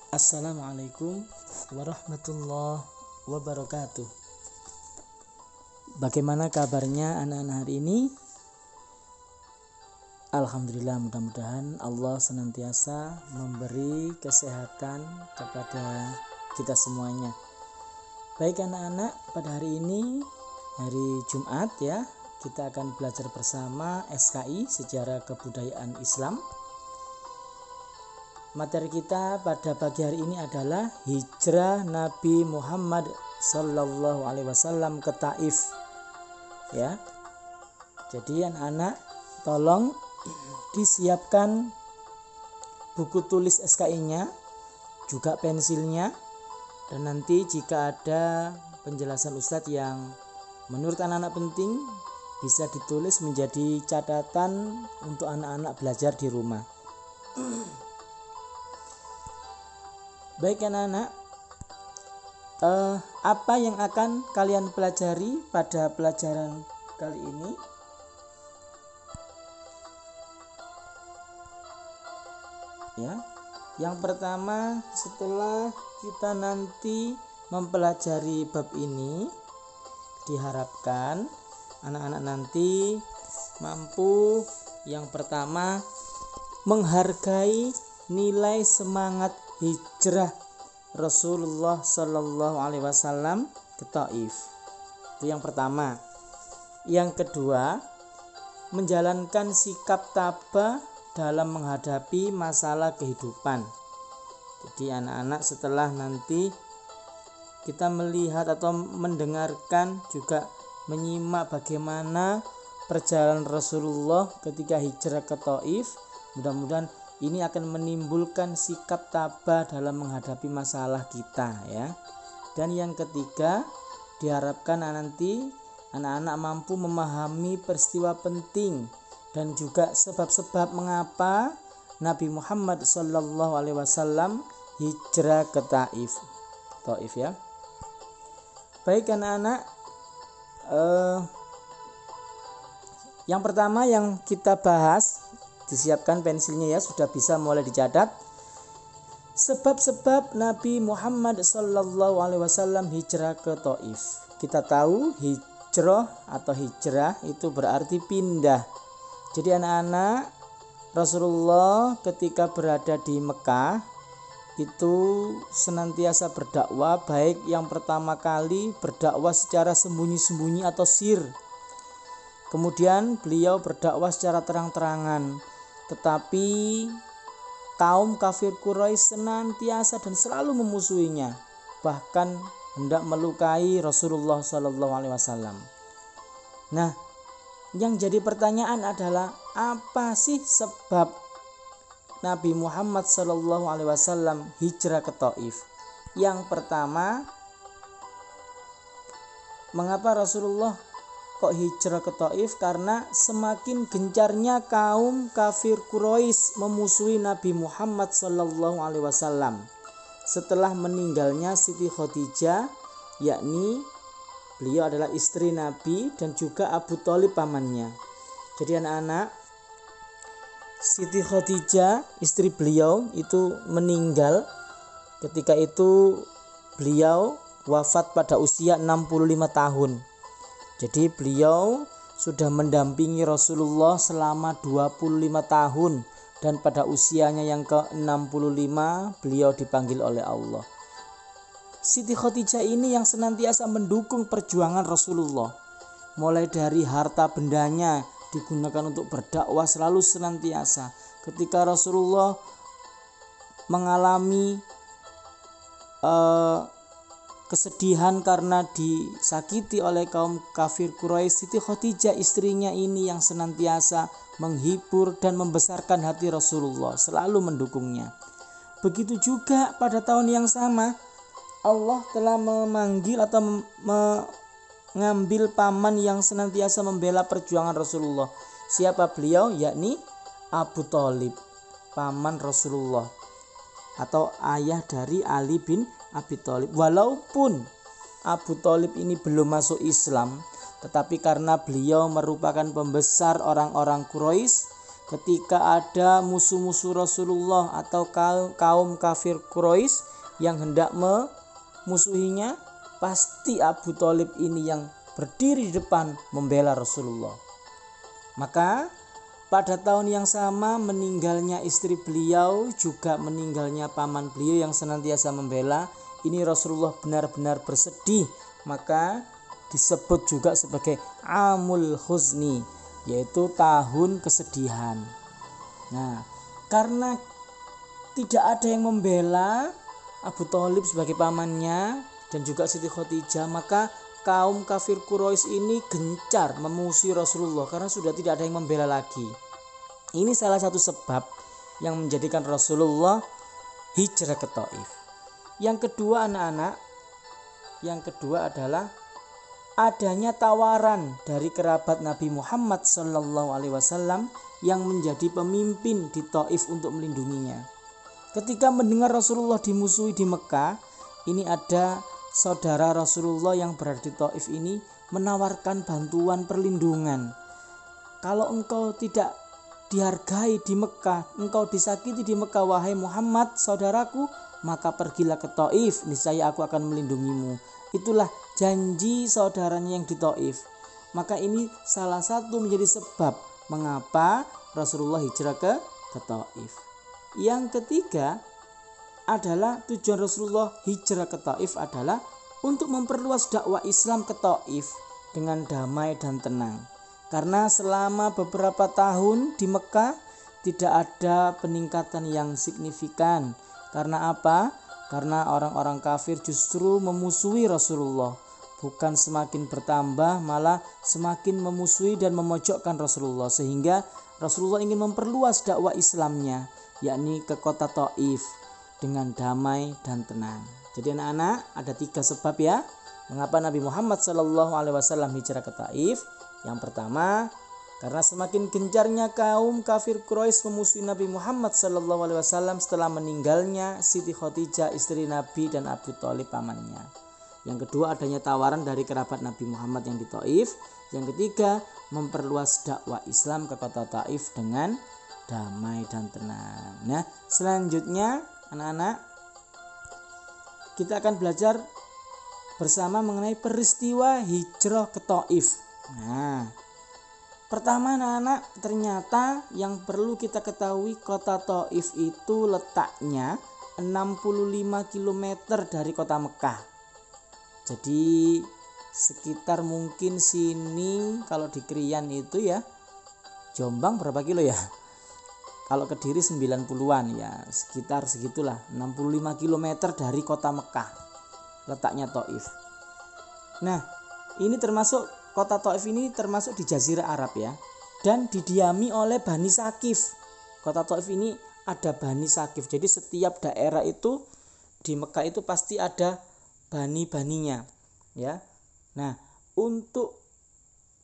Assalamualaikum warahmatullahi wabarakatuh. Bagaimana kabarnya anak-anak hari ini? Alhamdulillah, mudah-mudahan Allah senantiasa memberi kesehatan kepada kita semuanya. Baik anak-anak, pada hari ini hari Jumat ya, kita akan belajar bersama SKI Sejarah Kebudayaan Islam. Materi kita pada pagi hari ini adalah hijrah Nabi Muhammad Sallallahu Alaihi Wasallam ke Taif. Ya, jadi anak-anak tolong disiapkan buku tulis SKI-nya, juga pensilnya, dan nanti jika ada penjelasan Ustadz yang menurut anak-anak penting bisa ditulis menjadi catatan untuk anak-anak belajar di rumah. Baik anak-anak, apa yang akan kalian pelajari pada pelajaran kali ini? Ya, yang pertama, setelah kita nanti mempelajari bab ini, diharapkan anak-anak nanti mampu yang pertama menghargai nilai semangat hijrah Rasulullah Sallallahu Alaihi Wasallam ke Taif. Itu yang pertama. Yang kedua, menjalankan sikap tabah dalam menghadapi masalah kehidupan. Jadi anak-anak setelah nanti kita melihat atau mendengarkan, juga menyimak bagaimana perjalanan Rasulullah ketika hijrah ke Taif, mudah-mudahan ini akan menimbulkan sikap tabah dalam menghadapi masalah kita ya. Dan yang ketiga, diharapkan nanti anak-anak mampu memahami peristiwa penting dan juga sebab-sebab mengapa Nabi Muhammad Sallallahu Alaihi Wasallam hijrah ke Taif ya. Baik anak-anak, yang pertama yang kita bahas, disiapkan pensilnya ya, sudah bisa mulai dicatat. Sebab-sebab Nabi Muhammad Sallallahu Alaihi Wasallam hijrah ke Taif. Kita tahu hijrah atau hijrah itu berarti pindah. Jadi anak-anak, Rasulullah ketika berada di Mekah itu senantiasa berdakwah, baik yang pertama kali berdakwah secara sembunyi-sembunyi atau sir. Kemudian beliau berdakwah secara terang-terangan. Tetapi kaum kafir Quraisy senantiasa dan selalu memusuhinya, bahkan hendak melukai Rasulullah Sallallahu Alaihi Wasallam. Nah, yang jadi pertanyaan adalah apa sih sebab Nabi Muhammad Sallallahu Alaihi Wasallam hijrah ke Taif? Yang pertama, mengapa Rasulullah kok hijrah ke Taif? Karena semakin gencarnya kaum kafir Quraisy memusuhi Nabi Muhammad Sallallahu Alaihi Wasallam setelah meninggalnya Siti Khadijah, yakni beliau adalah istri Nabi dan juga Abu Thalib pamannya. Jadi anak-anak, Siti Khadijah istri beliau itu meninggal. Ketika itu beliau wafat pada usia 65 tahun. Jadi beliau sudah mendampingi Rasulullah selama 25 tahun dan pada usianya yang ke-65 beliau dipanggil oleh Allah. Siti Khadijah ini yang senantiasa mendukung perjuangan Rasulullah. Mulai dari harta bendanya digunakan untuk berdakwah selalu senantiasa. Ketika Rasulullah mengalami kesedihan karena disakiti oleh kaum kafir Quraisy, Siti Khadijah istrinya ini yang senantiasa menghibur dan membesarkan hati Rasulullah, selalu mendukungnya. Begitu juga pada tahun yang sama Allah telah memanggil atau mengambil paman yang senantiasa membela perjuangan Rasulullah. Siapa beliau? Yakni Abu Thalib, paman Rasulullah atau ayah dari Ali bin Abi Thalib. Walaupun Abu Thalib ini belum masuk Islam, tetapi karena beliau merupakan pembesar orang-orang Quraisy ketika ada musuh-musuh Rasulullah atau kaum kafir Quraisy yang hendak memusuhinya, pasti Abu Thalib ini yang berdiri di depan membela Rasulullah. Maka pada tahun yang sama meninggalnya istri beliau, juga meninggalnya paman beliau yang senantiasa membela. Ini Rasulullah benar-benar bersedih, maka disebut juga sebagai Amul Huzni, yaitu tahun kesedihan. Nah, karena tidak ada yang membela Abu Thalib sebagai pamannya dan juga Siti Khadijah, maka kaum kafir Quraisy ini gencar memusuhi Rasulullah karena sudah tidak ada yang membela lagi. Ini salah satu sebab yang menjadikan Rasulullah hijrah ke Thaif. Yang kedua anak-anak, yang kedua adalah adanya tawaran dari kerabat Nabi Muhammad SAW yang menjadi pemimpin di Thaif untuk melindunginya. Ketika mendengar Rasulullah dimusuhi di Mekah, ini ada saudara Rasulullah yang berada di Thaif ini menawarkan bantuan perlindungan. Kalau engkau tidak dihargai di Mekah, engkau disakiti di Mekah wahai Muhammad saudaraku, maka pergilah ke Thaif, niscaya aku akan melindungimu. Itulah janji saudaranya yang di Thaif. Maka ini salah satu menjadi sebab mengapa Rasulullah hijrah ke Thaif. Yang ketiga adalah tujuan Rasulullah hijrah ke Thaif adalah untuk memperluas dakwah Islam ke Thaif dengan damai dan tenang. Karena selama beberapa tahun di Mekah tidak ada peningkatan yang signifikan. Karena apa? Karena orang-orang kafir justru memusuhi Rasulullah. Bukan semakin bertambah, malah semakin memusuhi dan memojokkan Rasulullah. Sehingga Rasulullah ingin memperluas dakwah Islamnya, yakni ke kota Thaif dengan damai dan tenang. Jadi anak-anak, ada 3 sebab ya mengapa Nabi Muhammad SAW hijrah ke Thaif. Yang pertama, karena semakin gencarnya kaum kafir Quraisy memusuhi Nabi Muhammad SAW setelah meninggalnya Siti Khadijah istri Nabi dan Abu Thalib pamannya. Yang kedua, adanya tawaran dari kerabat Nabi Muhammad yang di Thaif. Yang ketiga, memperluas dakwah Islam ke kota Thaif dengan damai dan tenang. Nah, selanjutnya anak-anak, kita akan belajar bersama mengenai peristiwa hijrah ke Thaif. Nah, pertama anak-anak, ternyata yang perlu kita ketahui, kota Thaif itu letaknya 65 km dari kota Mekah. Jadi sekitar mungkin sini, kalau di Krian itu ya, Jombang berapa kilo ya? Kalau Kediri 90-an ya, sekitar segitulah, 65 km dari kota Mekah letaknya Thaif. Nah, ini termasuk kota Thaif ini termasuk di Jazirah Arab ya, dan didiami oleh Bani Sakif. Kota Thaif ini ada Bani Sakif. Jadi setiap daerah itu di Mekah itu pasti ada bani-baninya ya. Nah, untuk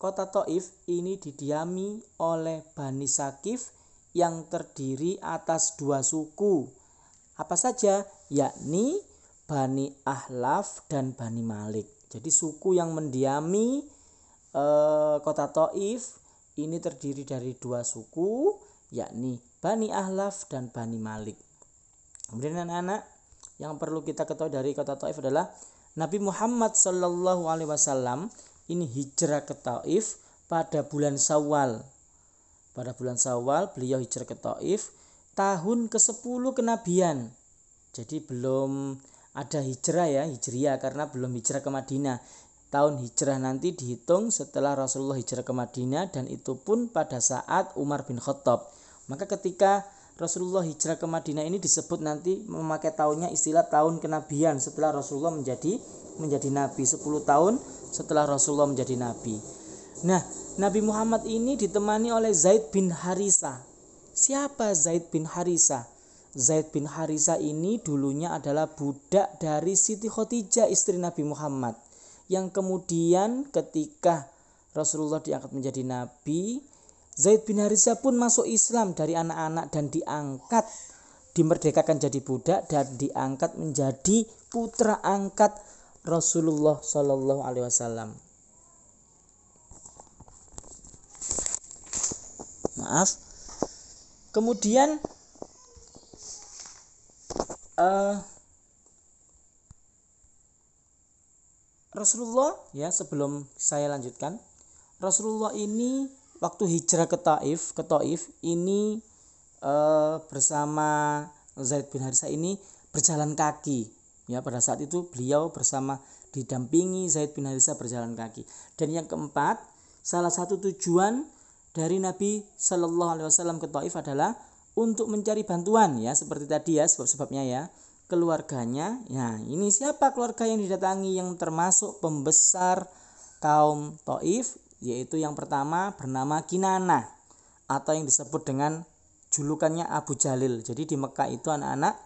kota Thaif ini didiami oleh Bani Sakif yang terdiri atas 2 suku. Apa saja? Yakni Bani Ahlaf dan Bani Malik. Jadi suku yang mendiami kota Thaif ini terdiri dari 2 suku, yakni Bani Ahlaf dan Bani Malik. Kemudian anak-anak, yang perlu kita ketahui dari kota Thaif adalah Nabi Muhammad SAW ini hijrah ke Thaif pada bulan Syawal. Pada bulan Syawal beliau hijrah ke Thaif tahun ke-10 kenabian. Jadi belum ada hijrah ya, hijriah, karena belum hijrah ke Madinah. Tahun hijrah nanti dihitung setelah Rasulullah hijrah ke Madinah, dan itu pun pada saat Umar bin Khattab. Maka ketika Rasulullah hijrah ke Madinah ini disebut nanti memakai tahunnya istilah tahun kenabian setelah Rasulullah menjadi nabi, 10 tahun setelah Rasulullah menjadi nabi. Nah, Nabi Muhammad ini ditemani oleh Zaid bin Harisah. Siapa Zaid bin Harisah? Zaid bin Harisah ini dulunya adalah budak dari Siti Khadijah istri Nabi Muhammad, yang kemudian ketika Rasulullah diangkat menjadi nabi, Zaid bin Harisah pun masuk Islam dari anak-anak dan diangkat, dimerdekakan jadi budak dan diangkat menjadi putra angkat Rasulullah SAW. Maaf. Kemudian Rasulullah, ya, sebelum saya lanjutkan, Rasulullah ini waktu hijrah ke Taif ini bersama Zaid bin Harisah ini berjalan kaki. Ya, pada saat itu beliau bersama didampingi Zaid bin Harisah berjalan kaki. Dan yang keempat, salah satu tujuan dari Nabi Shallallahu Alaihi Wasallam ke Taif adalah untuk mencari bantuan, ya, seperti tadi ya, sebab-sebabnya ya, keluarganya. Ya, ini siapa keluarga yang didatangi yang termasuk pembesar kaum Taif, yaitu yang pertama bernama Kinanah atau yang disebut dengan julukannya Abu Jalil. Jadi di Mekah itu anak-anak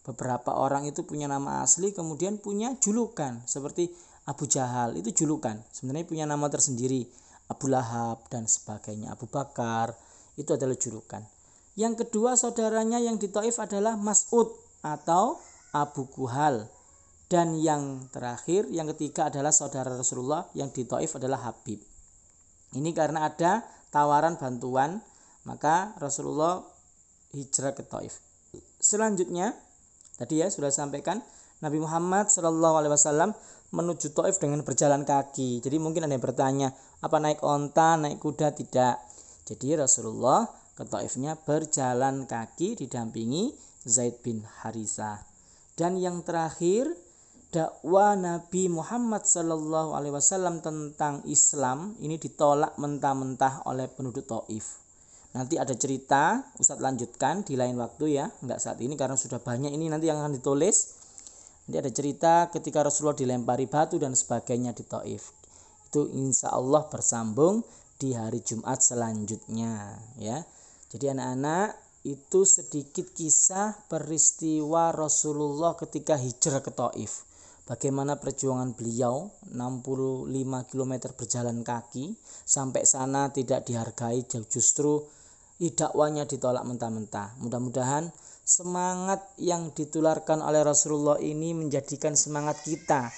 beberapa orang itu punya nama asli kemudian punya julukan seperti Abu Jahal, itu julukan. Sebenarnya punya nama tersendiri, Abu Lahab dan sebagainya, Abu Bakar, itu adalah julukan. Yang kedua saudaranya yang di Taif adalah Mas'ud atau Abu Kuhal. Dan yang terakhir, yang ketiga adalah saudara Rasulullah yang di Taif adalah Habib. Ini karena ada tawaran bantuan, maka Rasulullah hijrah ke Taif. Selanjutnya, tadi ya sudah sampaikan, Nabi Muhammad SAW menuju Taif dengan berjalan kaki. Jadi mungkin ada yang bertanya, apa naik onta, naik kuda? Tidak. Jadi Rasulullah ke Taifnya berjalan kaki didampingi Zaid bin Harisah. Dan yang terakhir, dakwah Nabi Muhammad SAW tentang Islam ini ditolak mentah-mentah oleh penduduk Taif. Nanti ada cerita, Ustadz lanjutkan di lain waktu ya, enggak saat ini karena sudah banyak ini nanti yang akan ditulis. Nanti ada cerita ketika Rasulullah dilempari batu dan sebagainya di Taif. Itu insya Allah bersambung di hari Jumat selanjutnya ya. Jadi anak-anak, itu sedikit kisah peristiwa Rasulullah ketika hijrah ke Taif. Bagaimana perjuangan beliau 65 km berjalan kaki sampai sana tidak dihargai, justru dakwahnya ditolak mentah-mentah. Mudah-mudahan semangat yang ditularkan oleh Rasulullah ini menjadikan semangat kita.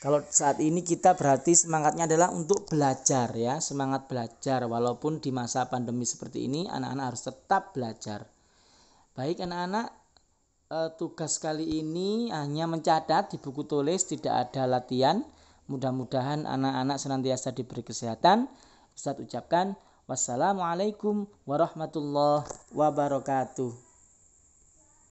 Kalau saat ini kita berarti semangatnya adalah untuk belajar ya, semangat belajar walaupun di masa pandemi seperti ini anak-anak harus tetap belajar. Baik anak-anak, tugas kali ini hanya mencatat di buku tulis, tidak ada latihan. Mudah-mudahan anak-anak senantiasa diberi kesehatan. Ustadz ucapkan wassalamualaikum warahmatullahi wabarakatuh.